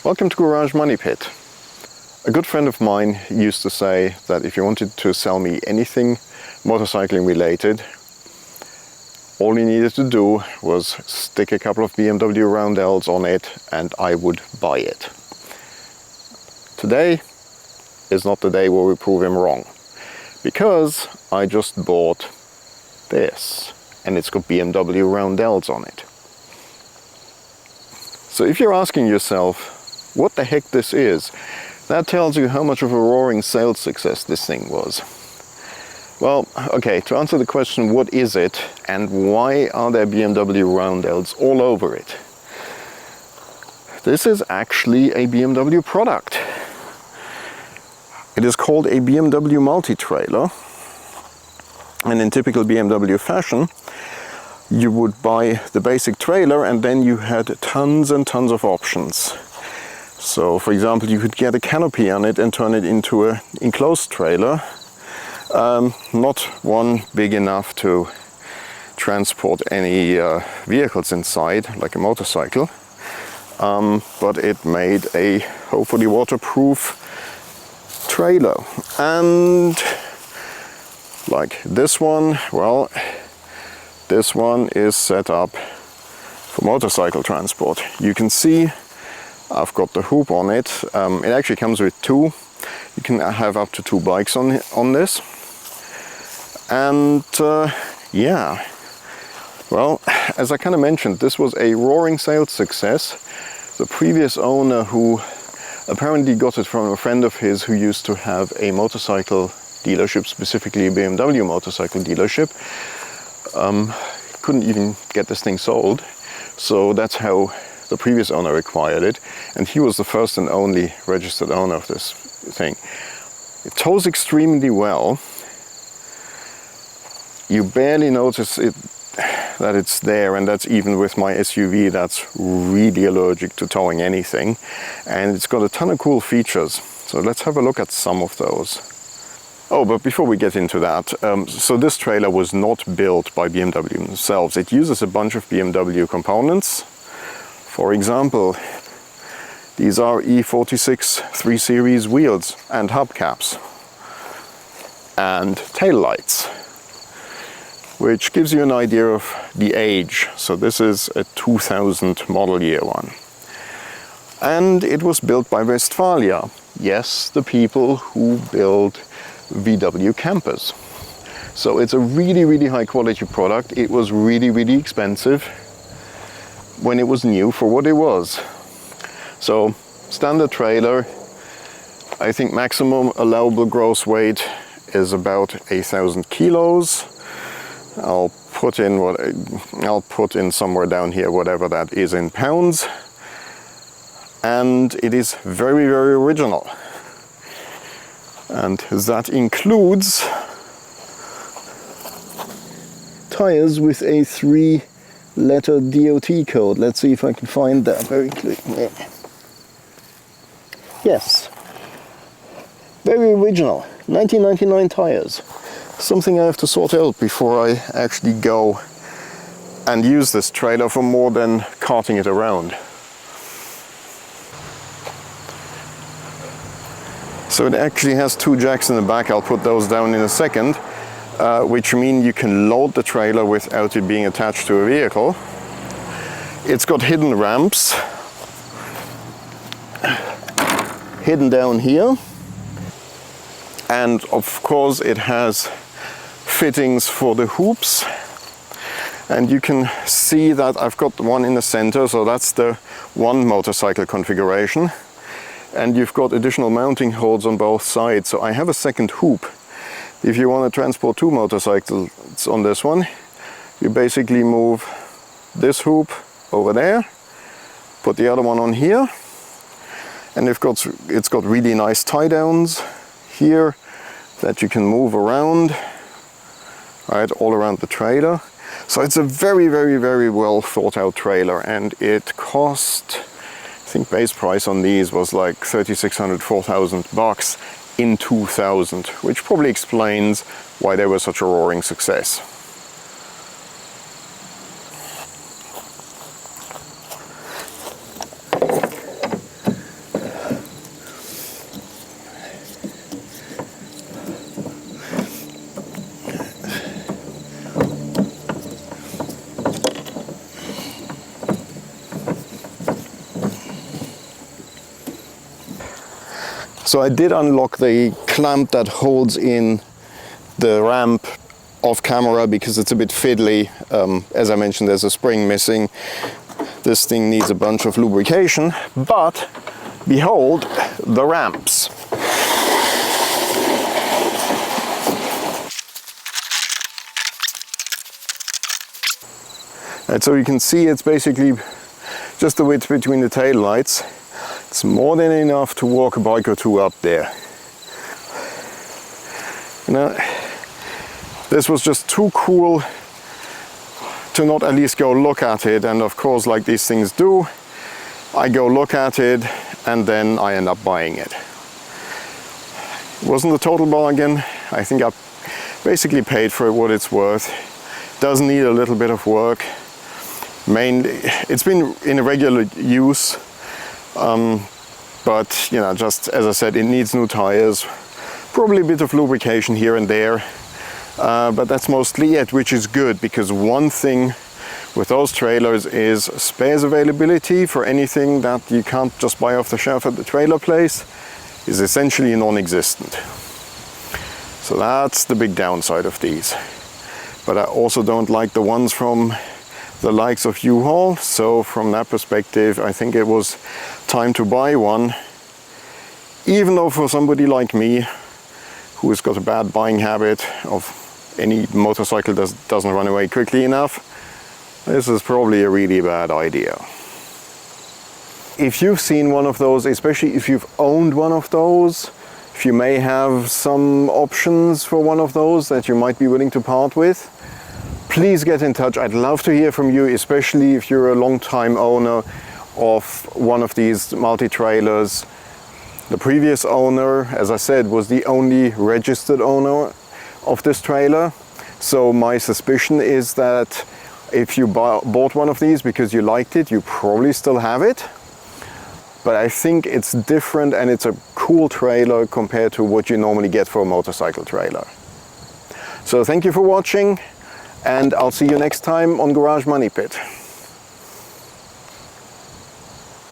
Welcome to Garage Money Pit. A good friend of mine used to say that if you wanted to sell me anything motorcycling related, all you needed to do was stick a couple of BMW roundels on it and I would buy it. Today is not the day where we prove him wrong, because I just bought this and it's got BMW roundels on it. So if you're asking yourself what the heck this is, that tells you how much of a roaring sales success this thing was. Well, okay, to answer the question, what is it and why are there BMW roundels all over it? This is actually a BMW product. It is called a BMW Multi-Trailer, and in typical BMW fashion, you would buy the basic trailer and then you had tons and tons of options. So, for example, you could get a canopy on it and turn it into an enclosed trailer. Not one big enough to transport any vehicles inside, like a motorcycle, but it made a hopefully waterproof trailer. And like this one, well, this one is set up for motorcycle transport. You can see I've got the hoop on it. It actually comes with two. You can have up to two bikes on this. And yeah, well, as I kind of mentioned, this was a roaring sales success. The previous owner, who apparently got it from a friend of his who used to have a motorcycle dealership, specifically a BMW motorcycle dealership, couldn't even get this thing sold. So that's how the previous owner acquired it, and he was the first and only registered owner of this thing. It tows extremely well. You barely notice it, that it's there, and that's even with my SUV that's really allergic to towing anything. And it's got a ton of cool features. So let's have a look at some of those. Oh, but before we get into that, so this trailer was not built by BMW themselves. It uses a bunch of BMW components. For example, these are E46 3 Series wheels and hubcaps and tail lights, which gives you an idea of the age. So this is a 2000 model year one. And it was built by Westfalia. Yes, the people who build VW campers. So it's a really, really high quality product. It was really, really expensive when it was new for what it was. So standard trailer, I think maximum allowable gross weight is about 1,000 kilos. I'll put in somewhere down here whatever that is in pounds. And it is very, very original. And that includes tires with a 3-letter DOT code. Let's see if I can find that very quickly. Yes, very original, 1999 tires. Something I have to sort out before I actually go and use this trailer for more than carting it around. So it actually has two jacks in the back. I'll put those down in a second, which mean you can load the trailer without it being attached to a vehicle. It's got hidden ramps, hidden down here. And of course it has fittings for the hoops. And you can see that I've got the one in the center, so that's the one motorcycle configuration. And you've got additional mounting holes on both sides. So I have a second hoop. If you want to transport two motorcycles on this one, you basically move this hoop over there, put the other one on here, and it's got really nice tie downs here that you can move around, right, all around the trailer. So it's a very, very, very well thought out trailer, and it cost, I think base price on these was like $3,600, $4,000 in 2000, which probably explains why they were such a roaring success. So I did unlock the clamp that holds in the ramp off camera because it's a bit fiddly. As I mentioned, there's a spring missing. This thing needs a bunch of lubrication, but behold the ramps. And so you can see it's basically just the width between the tail lights. It's more than enough to walk a bike or two up there. You know, this was just too cool to not at least go look at it, and of course, like these things do, I go look at it and then I end up buying it. It wasn't a total bargain. I think I basically paid for what it's worth. Does need a little bit of work. Mainly, it's been in regular use, but you know, just as I said, it needs new tires, probably a bit of lubrication here and there, but that's mostly it, which is good, because one thing with those trailers is spares availability for anything that you can't just buy off the shelf at the trailer place is essentially non-existent. So that's the big downside of these. But I also don't like the ones from the likes of U-Haul, so from that perspective I think it was time to buy one, even though for somebody like me who's got a bad buying habit of any motorcycle doesn't run away quickly enough, this is probably a really bad idea. If you've seen one of those, especially if you've owned one of those, if you may have some options for one of those that you might be willing to part with, please get in touch. I'd love to hear from you, especially if you're a long-time owner of one of these multi-trailers. The previous owner, as I said, was the only registered owner of this trailer. So my suspicion is that if you bought one of these because you liked it, you probably still have it. But I think it's different and it's a cool trailer compared to what you normally get for a motorcycle trailer. So thank you for watching, and I'll see you next time on Garage Money Pit.